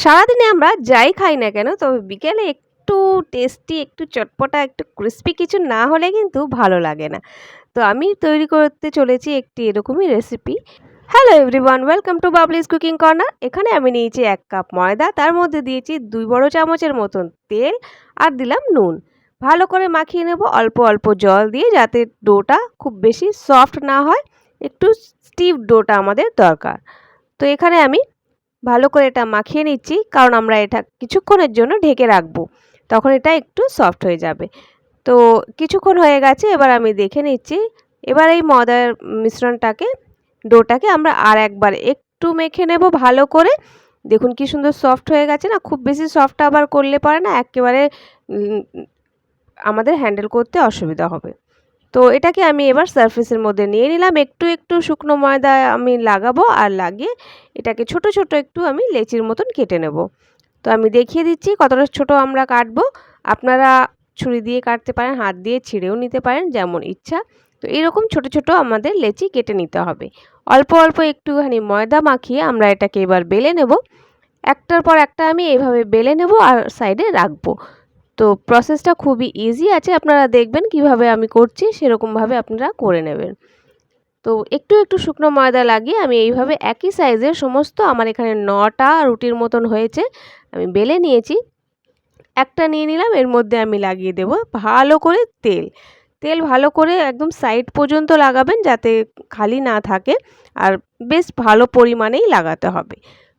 সারাদিনে আমরা যাই খাই না কেন, তবে বিকেলে একটু টেস্টি, একটু চটপটা, একটু ক্রিস্পি কিছু না হলে কিন্তু ভালো লাগে না। তো আমি তৈরি করতে চলেছি একটি এরকমই রেসিপি। Hello everyone, welcome to Babli's cooking corner. এখানে আমি নিয়েছি ১ কাপ ময়দা, তার মধ্যে দিয়েছি ২ বড় চামচের মতন তেল আর দিলাম নুন। ভালো করে মাখিয়ে নেব অল্প, অল্প জল দিয়ে, যাতে ডোটা খুব বেশি সফট না হয়, একটু স্টিফ ডোটা আমাদের দরকার। তো এখানে আমি ভালো করে এটা মাখিয়ে নিচ্ছি, কারণ আমরা এটা কিছুক্ষণের জন্য ঢেকে রাখবো, তখন এটা একটু সফট হয়ে যাবে। তো কিছুক্ষণ হয়ে গেছে, এবার আমি দেখে নিচ্ছি। এবার এই ময়দার মিশ্রণটাকে, ডোটাকে আমরা আর একবার একটু মেখে নেব ভালো করে। দেখুন কি সুন্দর সফট হয়ে গেছে না? খুব বেশি সফট আবার করলে পারে না, একেবারে আমাদের হ্যান্ডেল করতে অসুবিধা হবে। তো এটাকে আমি এবার সারফেসের মধ্যে নিয়ে নিলাম। একটু একটু শুকনো ময়দা আমি লাগাবো, আর লাগিয়ে এটাকে ছোট ছোট একটু আমি লেচির মতন কেটে নেব। তো আমি দেখিয়ে দিচ্ছি কতটা ছোট আমরা কাটবো। আপনারা ছুরি দিয়ে কাটতে পারেন, হাত দিয়ে ছিঁড়েও নিতে পারেন, যেমন ইচ্ছা। তো এরকম ছোট ছোট আমাদের লেচি কেটে নিতে হবে। অল্প অল্প একটুখানি ময়দা মাখিয়ে আমরা এটাকে এবার বেলে নেব। একটার পর একটা আমি এইভাবে বেলে নেব আর সাইডে রাখবো। তো প্রসেসটা খুবই ইজি আছে, আপনারা দেখবেন কিভাবে আমি করছি, সেরকমভাবে আপনারা করে নেবেন। তো একটু একটু শুকনো ময়দা লাগিয়ে আমি এইভাবে একই সাইজের সমস্ত, আমার এখানে ৯টা রুটির মতন হয়েছে, আমি বেলে নিয়েছি। একটা নিয়ে নিলাম, এর মধ্যে আমি লাগিয়ে দেব ভালো করে তেল। তেল ভালো করে একদম সাইড পর্যন্ত লাগাবেন, যাতে খালি না থাকে, আর বেশ ভালো পরিমাণেই লাগাতে হবে।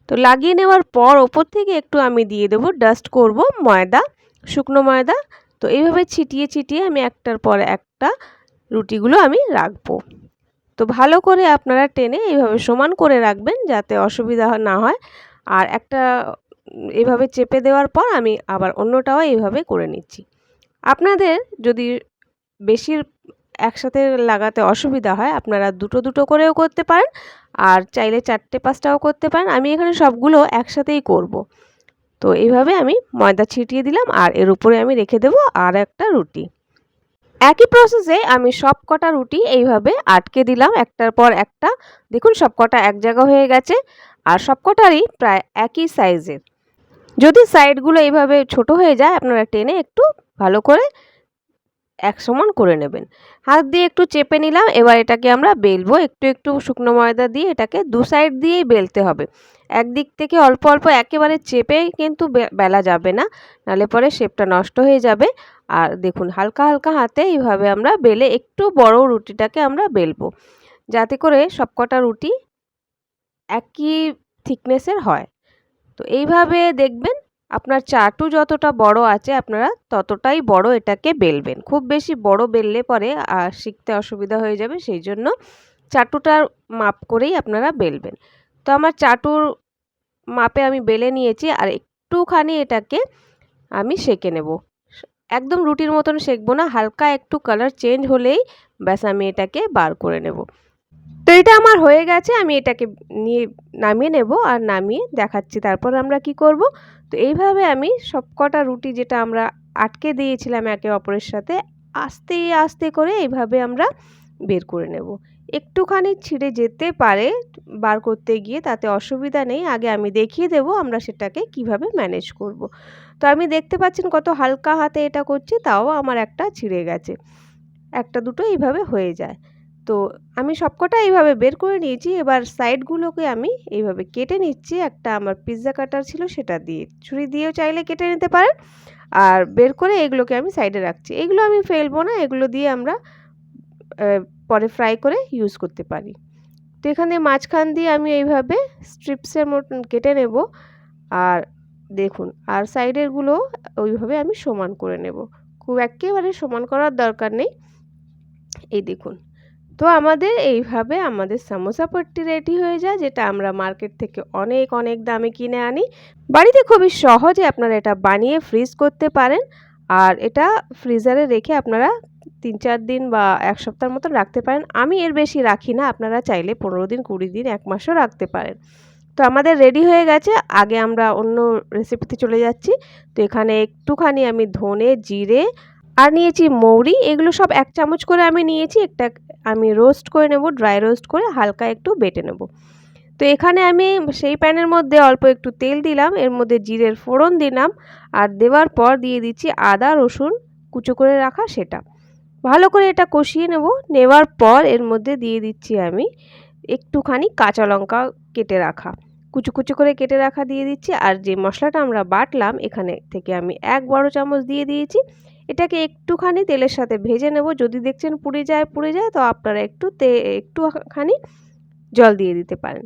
তো লাগিয়ে নেওয়ার পর ওপর থেকে একটু আমি দিয়ে দেব, ডাস্ট করব ময়দা, শুকনো ময়দা। তো এইভাবে ছিটিয়ে ছিটিয়ে আমি একটার পর একটা রুটিগুলো আমি রাখবো। তো ভালো করে আপনারা টেনে এইভাবে সমান করে রাখবেন, যাতে অসুবিধা না হয়। আর একটা এভাবে চেপে দেওয়ার পর আমি আবার অন্যটাও এইভাবে করে নিচ্ছি। আপনাদের যদি বেশি একসাথে লাগাতে অসুবিধা হয়, আপনারা দুটো দুটো করেও করতে পারেন, আর চাইলে ৪টে ৫টাও করতে পারেন। আমি এখানে সবগুলো একসাথেই করব। তো এইভাবে আমি ময়দা ছিটিয়ে দিলাম, আর এর উপরে আমি রেখে দেবো আর একটা রুটি। একই প্রসেসে আমি সব কটা রুটি এইভাবে আটকে দিলাম একটার পর একটা। দেখুন সব কটা এক জায়গা হয়ে গেছে, আর সব কটারই প্রায় একই সাইজের। যদি সাইডগুলো এইভাবে ছোট হয়ে যায়, আপনারা টেনে একটু ভালো করে এক সমান করে নেবেন। হাত দিয়ে একটু চেপে নিলাম, এবার এটাকে আমরা বেলবো। একটু একটু শুকনো ময়দা দিয়ে এটাকে দু সাইড দিয়েই বেলতে হবে। একদিক থেকে অল্প অল্প একেবারে চেপে কিন্তু বেলা যাবে না, নাহলে পরে শেপটা নষ্ট হয়ে যাবে। আর দেখুন হালকা হালকা হাতে এইভাবে আমরা বেলে একটু বড় রুটিটাকে আমরা বেলবো, যাতে করে সবকটা রুটি একই থিকনেসের হয়। তো এইভাবে দেখবেন, আপনার চাটু যতটা বড় আছে আপনারা ততটাই বড় এটাকে বেলবেন। খুব বেশি বড় বেললে পরে শিখতে অসুবিধা হয়ে যাবে, সেই জন্য চাটুটার মাপ করেই আপনারা বেলবেন। তো আমার চাটুর মাপে আমি বেলে নিয়েছি, আর একটুখানি এটাকে আমি সেঁকে নেব। একদম রুটির মতন সেঁকবো না, হালকা একটু কালার চেঞ্জ হলেই ব্যাস আমি এটাকে বার করে নেব। তো এটা আমার হয়ে গেছে, আমি এটাকে নিয়ে নামিয়ে নেব, আর নামিয়ে দেখাচ্ছি তারপর আমরা কি করব। তো এইভাবে আমি সবকটা রুটি যেটা আমরা আটকে দিয়েছিলাম একে অপরের সাথে, আস্তে আস্তে করে এইভাবে আমরা বের করে নেব। একটুখানি ছিঁড়ে যেতে পারে বার করতে গিয়ে, তাতে অসুবিধা নেই। আগে আমি দেখিয়ে দেব আমরা সেটাকে কিভাবে ম্যানেজ করব। তো আমি দেখতে পাচ্ছেন কত হালকা হাতে এটা করছি, তাও আমার একটা ছিঁড়ে গেছে। একটা দুটো এইভাবে হয়ে যায়। তো আমি সবকটা এইভাবে বের করে নিয়েছি। এবার সাইডগুলোকে আমি এইভাবে কেটে নিচ্ছি। একটা আমার পিৎজা কাটার ছিল সেটা দিয়ে। ছুরি দিয়েও চাইলে কেটে নিতে পারেন। আর বের করে এগুলোকে আমি সাইডে রাখছি। এগুলো আমি ফেলবো না, এগুলো দিয়ে আমরা পরে ফ্রাই করে ইউজ করতে পারি। তো এখানে মাঝখান দিয়ে আমি এইভাবে স্ট্রিপসের মতন কেটে নেব। আর দেখুন, আর সাইডেরগুলো ওইভাবে আমি সমান করে নেব। খুব এক্কেবারে সমান করার দরকার নেই। এই দেখুন। তো আমাদের এইভাবে আমাদের সামোসা পট্টি রেডি হয়ে যায়, যেটা আমরা মার্কেট থেকে অনেক অনেক দামে কিনে আনি। বাড়িতে খুবই সহজে আপনারা এটা বানিয়ে ফ্রিজ করতে পারেন, আর এটা ফ্রিজারে রেখে আপনারা ৩-৪ দিন বা ১ সপ্তাহের মতন রাখতে পারেন। আমি এর বেশি রাখি না, আপনারা চাইলে ১৫ দিন ২০ দিন ১ মাসও রাখতে পারেন। তো আমাদের রেডি হয়ে গেছে। আগে আমরা অন্য রেসিপিতে চলে যাচ্ছি। তো এখানে একটুখানি আমি ধনে, জিরে আর নিয়েছি মৌরি, এগুলো সব ১ চামচ করে আমি নিয়েছি। একটা আমি রোস্ট করে নেব, ড্রাই রোস্ট করে হালকা একটু বেটে নেব। তো এখানে আমি সেই প্যানের মধ্যে অল্প একটু তেল দিলাম, এর মধ্যে জিরের ফোড়ন দিলাম আর দেওয়ার পর দিয়ে দিচ্ছি আদা রসুন কুচো করে রাখা সেটা। ভালো করে এটা কষিয়ে নেব। নেওয়ার পর এর মধ্যে দিয়ে দিচ্ছি আমি একটুখানি কাঁচা লঙ্কা কেটে রাখা, কুচো কুচো করে কেটে রাখা দিয়ে দিচ্ছি। আর যে মশলাটা আমরা বাটলাম এখানে থেকে আমি 1 বড় চামচ দিয়ে দিয়েছি। এটাকে একটুখানি তেলের সাথে ভেজে নেব। যদি দেখছেন পুড়ে যায় তো আপনারা একটুখানি জল দিয়ে দিতে পারেন।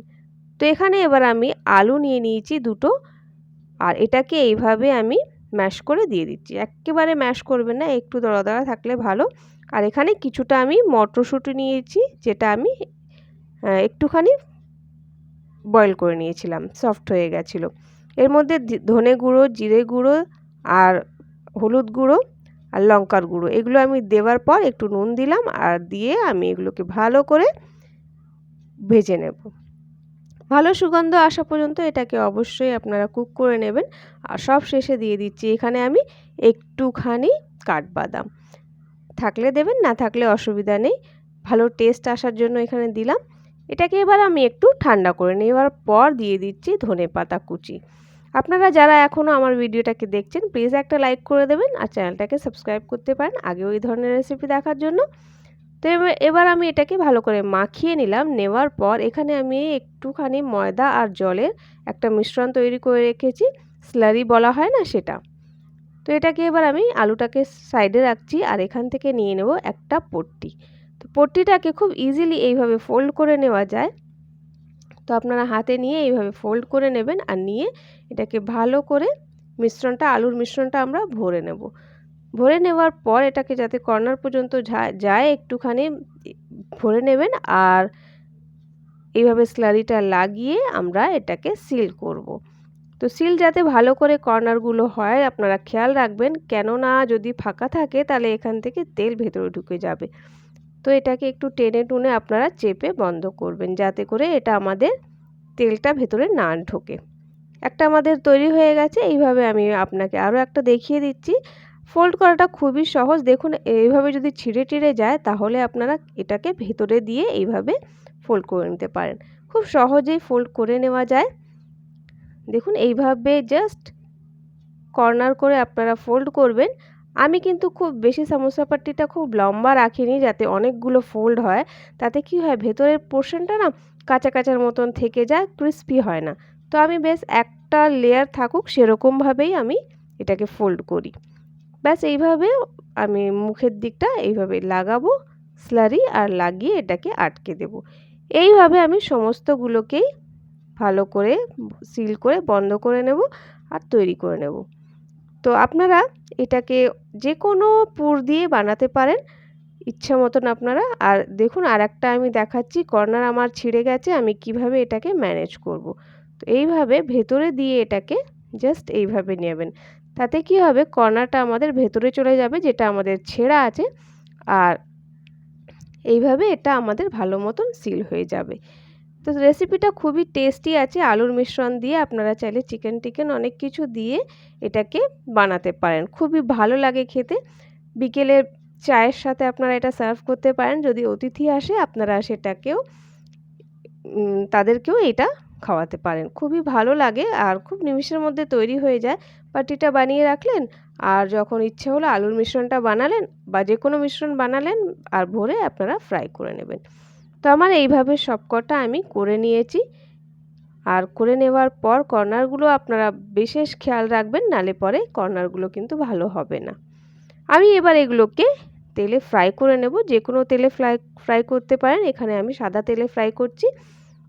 তো এখানে এবার আমি আলু নিয়ে নিয়েছি 2টো আর এটাকে এইভাবে আমি ম্যাশ করে দিয়ে দিচ্ছি। এক্কেবারে ম্যাশ করবেন না, একটু দলা দলা থাকলে ভালো। আর এখানে কিছুটা আমি মটরশুঁটি নিয়েছি, যেটা আমি একটুখানি বয়েল করে নিয়েছিলাম, সফট হয়ে গেছিলো। এর মধ্যে ধনে গুঁড়ো, জিরে গুঁড়ো আর হলুদ গুঁড়ো আর লঙ্কার গুঁড়ো এগুলো আমি দেওয়ার পর একটু নুন দিলাম আর দিয়ে আমি এগুলোকে ভালো করে ভেজে নেব। ভালো সুগন্ধ আসা পর্যন্ত এটাকে অবশ্যই আপনারা কুক করে নেবেন। আর সব শেষে দিয়ে দিচ্ছি এখানে আমি একটুখানি কাঠবাদাম, থাকলে দেবেন, না থাকলে অসুবিধা নেই। ভালো টেস্ট আসার জন্য এখানে দিলাম। এটাকে এবার আমি একটু ঠান্ডা করে নেওয়ার পর দিয়ে দিচ্ছি ধনেপাতা কুচি। আপনারা যারা এখনও আমার ভিডিওটাকে দেখছেন প্লিজ একটা লাইক করে দেবেন আর চ্যানেলটাকে সাবস্ক্রাইব করতে পারেন আগেও এই ধরনের রেসিপি দেখার জন্য। তো এবার আমি এটাকে ভালো করে মাখিয়ে নিলাম। নেওয়ার পর এখানে আমি একটুখানি ময়দা আর জলের একটা মিশ্রণ তৈরি করে রেখেছি, স্লারি বলা হয় না সেটা। তো এটাকে এবার আমি আলুটাকে সাইডে রাখছি আর এখান থেকে নিয়ে নেব একটা পট্টি। তো পট্টিটাকে খুব ইজিলি এইভাবে ফোল্ড করে নেওয়া যায়। তো আপনারা হাতে নিয়ে এইভাবে ফোল্ড করে নেবেন আর নিয়ে এটাকে ভালো করে আলুর মিশ্রণটা আমরা ভরে নেব। ভরে নেওয়ার পর এটাকে যাতে কর্নার পর্যন্ত যায় একটুখানি ভরে নেবেন আর এইভাবে স্লারিটা লাগিয়ে আমরা এটাকে সিল করব। তো সিল যাতে ভালো করে কর্নারগুলো হয় আপনারা খেয়াল রাখবেন, কেননা যদি ফাঁকা থাকে তাহলে এখান থেকে তেল ভেতরে ঢুকে যাবে। তো এটাকে একটু টেনে টুনে আপনারা চেপে বন্ধ করবেন যাতে করে এটা আমাদের তেলটা ভেতরে না ঢোকে। একটা আমাদের তৈরি হয়ে গেছে। এইভাবে আমি আপনাকে আরও একটা দেখিয়ে দিচ্ছি। ফোল্ড করাটা খুবই সহজ। দেখুন এইভাবে যদি ছিঁড়ে টিড়ে যায় তাহলে আপনারা এটাকে ভেতরে দিয়ে এইভাবে ফোল্ড করে নিতে পারেন। খুব সহজেই ফোল্ড করে নেওয়া যায়। দেখুন এইভাবে জাস্ট কর্নার করে আপনারা ফোল্ড করবেন। আমি কিন্তু খুব বেশি সামোসা পাট্টিটা খুব লম্বা রাখিনি যাতে অনেকগুলো ফোল্ড হয়। তাতে কি হয় ভেতরের পোর্শনটা না কাঁচা কাঁচার মতন থেকে যায়, ক্রিস্পি হয় না। তো আমি বেশ একটা লেয়ার থাকুক সেরকমভাবেই আমি এটাকে ফোল্ড করি। ব্যাস এইভাবে আমি মুখের দিকটা এইভাবে লাগাবো স্লারি আর লাগিয়ে এটাকে আটকে দেব। এইভাবে আমি সমস্তগুলোকেই ভালো করে সিল করে বন্ধ করে নেব আর তৈরি করে নেব। তো আপনারা এটাকে যে কোনো পুর দিয়ে বানাতে পারেন ইচ্ছা মতন আপনারা। আর দেখুন আরেকটা আমি দেখাচ্ছি, কর্নার আমার ছিঁড়ে গেছে, আমি কিভাবে এটাকে ম্যানেজ করব। তো এইভাবে ভেতরে দিয়ে এটাকে জাস্ট এইভাবে নেবেন, তাতে কি হবে কর্নারটা আমাদের ভেতরে চলে যাবে যেটা আমাদের ছেঁড়া আছে আর এইভাবে এটা আমাদের ভালো মতন সিল হয়ে যাবে। তো রেসিপিটা খুবই টেস্টি আছে, আলুর মিশ্রণ দিয়ে আপনারা চাইলে চিকেন অনেক কিছু দিয়ে এটাকে বানাতে পারেন, খুবই ভালো লাগে খেতে। বিকেলের চায়ের সাথে আপনারা এটা সার্ভ করতে পারেন। যদি অতিথি আসে আপনারা সেটাকেও তাদেরকেও এটা খাওয়াতে পারেন, খুবই ভালো লাগে আর খুব নিমিষের মধ্যে তৈরি হয়ে যায়। পাটিটা বানিয়ে রাখলেন আর যখন ইচ্ছে হলো আলুর মিশ্রণটা বানালেন বা যে কোনো মিশ্রণ বানালেন আর ভরে আপনারা ফ্রাই করে নেবেন। তো আমার এইভাবে সবকটা আমি করে নিয়েছি। আর করে নেওয়ার পর কর্নারগুলো আপনারা বিশেষ খেয়াল রাখবেন, নালে পরে কর্নারগুলো কিন্তু ভালো হবে না। আমি এবার এগুলোকে তেলে ফ্রাই করে নেব, যে কোনো তেলে ফ্রাই করতে পারেন। এখানে আমি সাদা তেলে ফ্রাই করছি।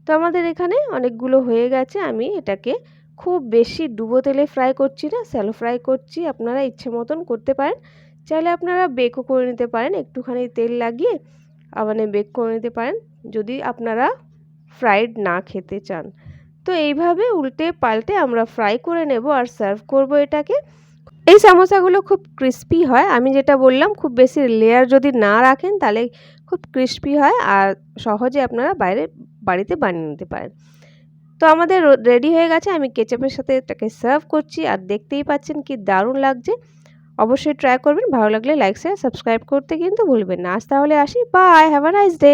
তো আমাদের এখানে অনেকগুলো হয়ে গেছে। আমি এটাকে খুব বেশি ডুবো তেলে ফ্রাই করছি না, স্যালো ফ্রাই করছি। আপনারা ইচ্ছে মতন করতে পারেন, চাইলে আপনারা বেকও করে নিতে পারেন, একটুখানি তেল লাগিয়ে মানে বেক করে নিতে পারেন যদি আপনারা ফ্রাইড না খেতে চান। তো এইভাবে উল্টে পাল্টে আমরা ফ্রাই করে নেব আর সার্ভ করব এটাকে। এই সামোসাগুলো খুব ক্রিস্পি হয়, আমি যেটা বললাম খুব বেশি লেয়ার যদি না রাখেন তাহলে খুব ক্রিস্পি হয় আর সহজে আপনারা বাড়িতে বানিয়ে নিতে পারেন। তো আমাদের রেডি হয়ে গেছে। আমি কেচাপের সাথে এটাকে সার্ভ করছি আর দেখতেই পাচ্ছেন কি দারুণ লাগছে। অবশ্যই ট্রাই করবেন, ভালো লাগলে লাইক শেয়ার সাবস্ক্রাইব করতে কিন্তু ভুলবেন না। আজ তাহলে আসি, bye, have a nice day.